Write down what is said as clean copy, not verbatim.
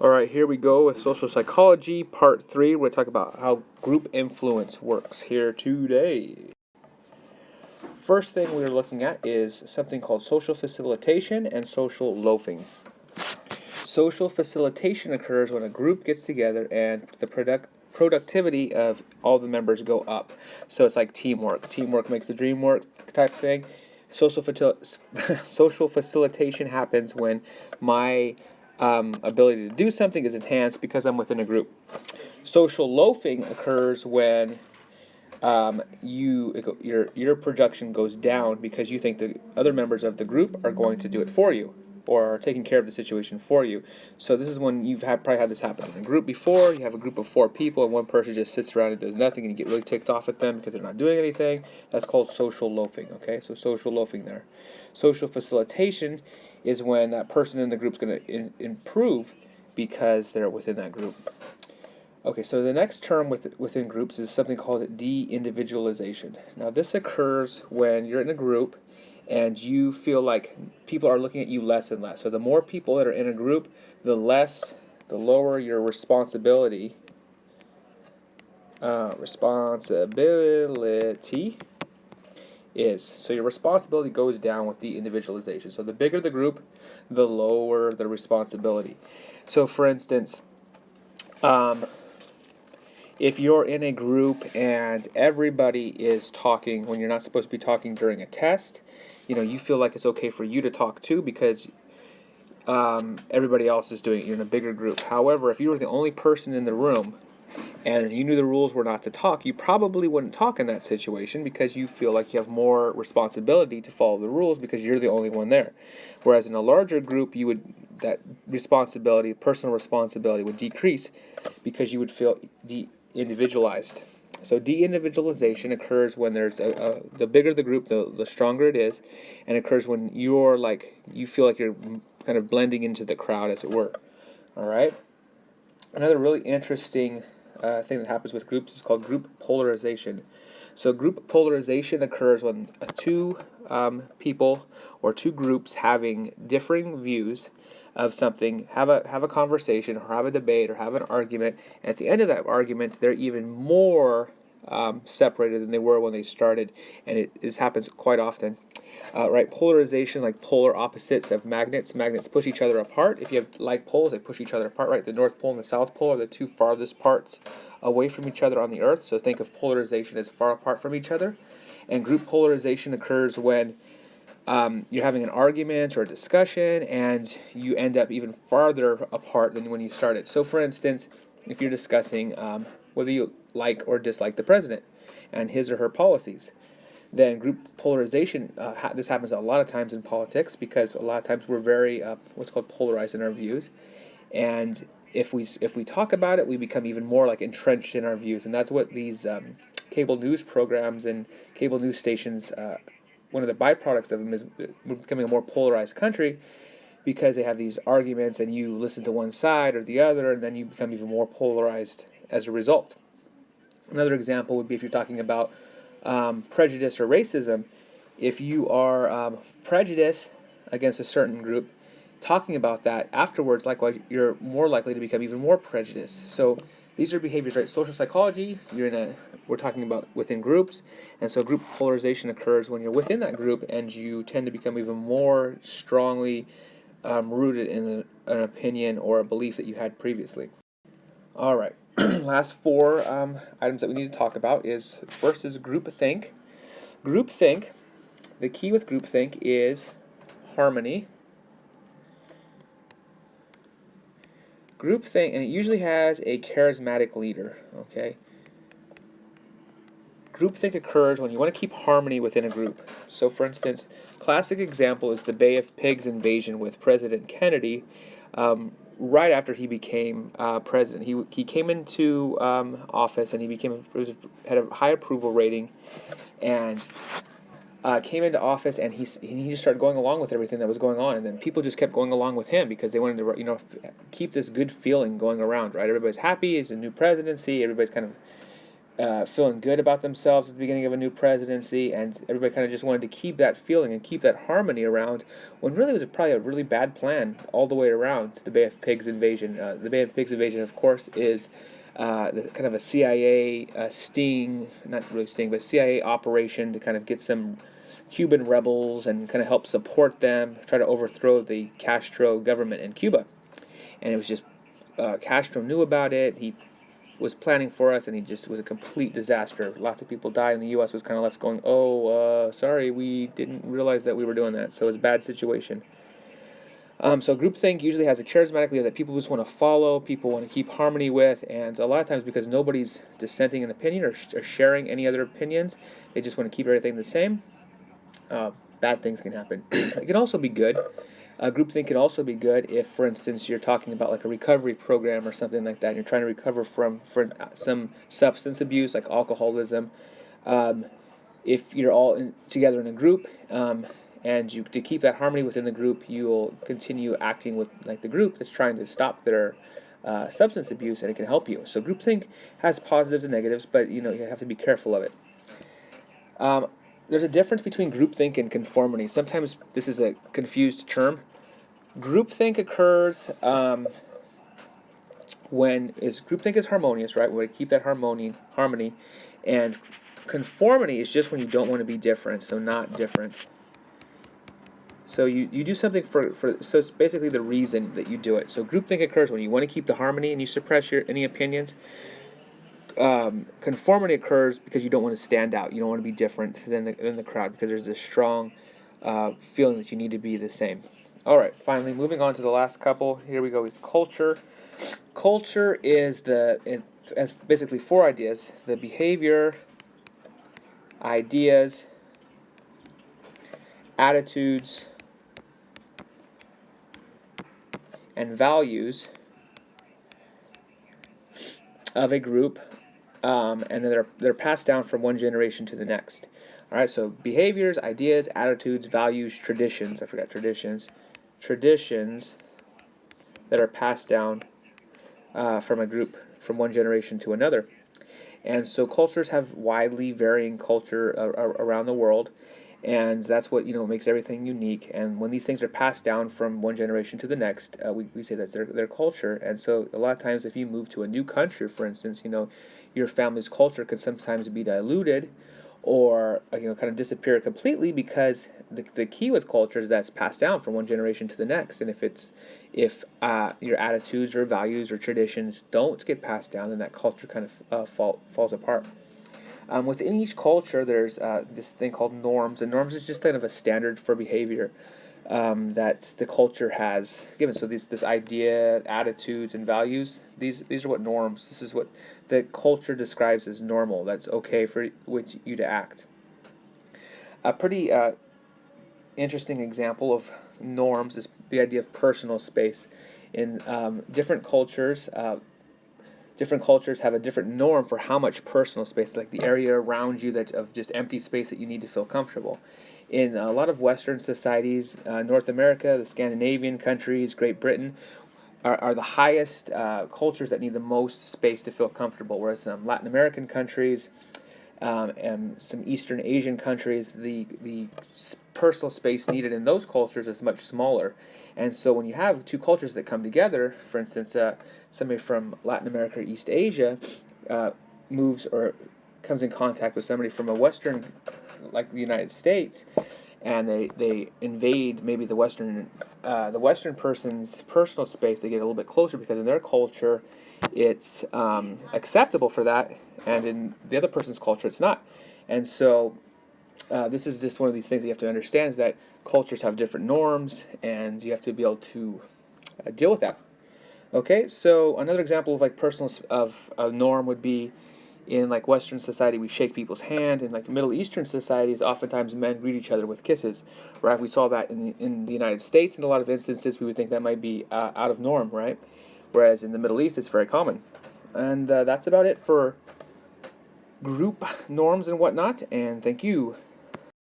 All right, here we go with social psychology, part 3. We're going to talk about how group influence works here today. First thing we're looking at is something called social facilitation and social loafing. Social facilitation occurs when a group gets together and the productivity of all the members go up. So it's like teamwork. Teamwork makes the dream work type thing. Social facilitation happens when my ability to do something is enhanced because I'm within a group. Social loafing occurs when your production goes down because you think the other members of the group are going to do it for you or are taking care of the situation for you. So this is when you've probably had this happen in a group before. You have a group of 4 people and one person just sits around and does nothing and you get really ticked off at them because they're not doing anything. That's called social loafing, okay? So social loafing there. Social facilitation is when that person in the group is going to improve because they're within that group. Okay, so the next term within groups is something called de-individualization. Now this occurs when you're in a group and you feel like people are looking at you less and less. So the more people that are in a group, the lower your responsibility is. So your responsibility goes down with de-individualization. So the bigger the group, the lower the responsibility. So for instance, if you're in a group and everybody is talking when you're not supposed to be talking during a test, you feel like it's okay for you to talk too because everybody else is doing it. You're in a bigger group. However, if you were the only person in the room and you knew the rules were not to talk, you probably wouldn't talk in that situation because you feel like you have more responsibility to follow the rules because you're the only one there. Whereas in a larger group, that responsibility, personal responsibility, would decrease because you would feel individualized. So de-individualization occurs when there's the bigger the group, the stronger it is, and occurs when you feel like you're kind of blending into the crowd, as it were. All right. Another really interesting thing that happens with groups is called group polarization. So group polarization occurs when two people or two groups having differing views of something have a conversation or have a debate or have an argument, and at the end of that argument they're even more separated than they were when they started, and this happens quite often. Right, polarization, like polar opposites of magnets. Magnets push each other apart. If you have like poles, they push each other apart. Right, the North Pole and the South Pole are the two farthest parts away from each other on the Earth. So think of polarization as far apart from each other. And group polarization occurs when you're having an argument or a discussion and you end up even farther apart than when you started. So for instance, if you're discussing whether you like or dislike the president and his or her policies, then group polarization, this happens a lot of times in politics because a lot of times we're very what's called polarized in our views, and if we talk about it, we become even more like entrenched in our views, and that's what these cable news programs and cable news stations, one of the byproducts of them is we're becoming a more polarized country because they have these arguments and you listen to one side or the other, and then you become even more polarized as a result. Another example would be if you're talking about prejudice or racism. If you are prejudiced against a certain group, talking about that afterwards, likewise, you're more likely to become even more prejudiced. So these are behaviors, right? Social psychology, we're talking about within groups, and so group polarization occurs when you're within that group and you tend to become even more strongly rooted in an opinion or a belief that you had previously. All right. Last 4 items that we need to talk about is, first is groupthink. Groupthink, the key with groupthink is harmony. Groupthink, and it usually has a charismatic leader, okay? Groupthink occurs when you want to keep harmony within a group. So for instance, classic example is the Bay of Pigs invasion with President Kennedy. Right after he became president, he came into office and he had a high approval rating, and came into office and he just started going along with everything that was going on, and then people just kept going along with him because they wanted to keep this good feeling going around. Right, everybody's happy. It's a new presidency. Everybody's kind of feeling good about themselves at the beginning of a new presidency, and everybody kind of just wanted to keep that feeling and keep that harmony around, when really it was probably a really bad plan all the way around. The Bay of Pigs invasion. The Bay of Pigs invasion, of course, is kind of a CIA sting, not really sting, but CIA operation to kind of get some Cuban rebels and kind of help support them, try to overthrow the Castro government in Cuba. And it was just, Castro knew about it. He was planning for us, and he just was a complete disaster. Lots of people died, and the U.S. was kind of left going, sorry, we didn't realize that we were doing that. So it was a bad situation. So groupthink usually has a charismatic leader that people just want to follow, people want to keep harmony with, and a lot of times because nobody's dissenting an opinion or sharing any other opinions, they just want to keep everything the same. Bad things can happen. It can also be good. Groupthink can also be good if, for instance, you're talking about like a recovery program or something like that, and you're trying to recover from some substance abuse like alcoholism. If you're all together in a group, and you to keep that harmony within the group, you'll continue acting with like the group that's trying to stop their substance abuse, and it can help you. So groupthink has positives and negatives, but you have to be careful of it. There's a difference between groupthink and conformity. Sometimes this is a confused term. Groupthink occurs when groupthink is harmonious, right? We keep that harmony, and conformity is just when you don't want to be different, so not different. So you do something so it's basically the reason that you do it. So groupthink occurs when you want to keep the harmony and you suppress any opinions. Conformity occurs because you don't want to stand out. You don't want to be different than the crowd, because there's this strong feeling that you need to be the same. All right, finally, moving on to the last couple. Here we go, is culture. Culture is has basically 4 ideas: the behavior, ideas, attitudes, and values of a group, and then they're passed down from one generation to the next. All right, so behaviors, ideas, attitudes, values, traditions. I forgot traditions. Traditions that are passed down from a group, from one generation to another. And so cultures have widely varying culture around the world, and that's what makes everything unique. And when these things are passed down from one generation to the next, we say that's their culture. And so a lot of times, if you move to a new country, for instance, your family's culture can sometimes be diluted, or kind of disappear completely, because the key with culture is that's passed down from one generation to the next. And if your attitudes or values or traditions don't get passed down, then that culture kind of falls apart. Within each culture, there's this thing called norms, and norms is just kind of a standard for behavior that the culture has given. So this idea, attitudes, and values, these are what norms. This is what the culture describes as normal. That's okay for you to act. A pretty interesting example of norms is the idea of personal space. In different cultures have a different norm for how much personal space, like the area around you of just empty space that you need to feel comfortable. In a lot of Western societies, North America, the Scandinavian countries, Great Britain, are the highest cultures that need the most space to feel comfortable, whereas some Latin American countries and some Eastern Asian countries, the personal space needed in those cultures is much smaller. And so when you have two cultures that come together, for instance, somebody from Latin America or East Asia moves or comes in contact with somebody from a Western, like the United States, and they invade maybe the Western person's personal space, they get a little bit closer because in their culture it's acceptable for that, and in the other person's culture it's not. And so this is just one of these things that you have to understand, is that cultures have different norms, and you have to be able to deal with that. Okay, so another example of like personal of a norm would be in like Western society, we shake people's hand. In like Middle Eastern societies, oftentimes men greet each other with kisses, right? We saw that in the United States. In a lot of instances, we would think that might be out of norm, right? Whereas in the Middle East, it's very common. And that's about it for group norms and whatnot. And thank you.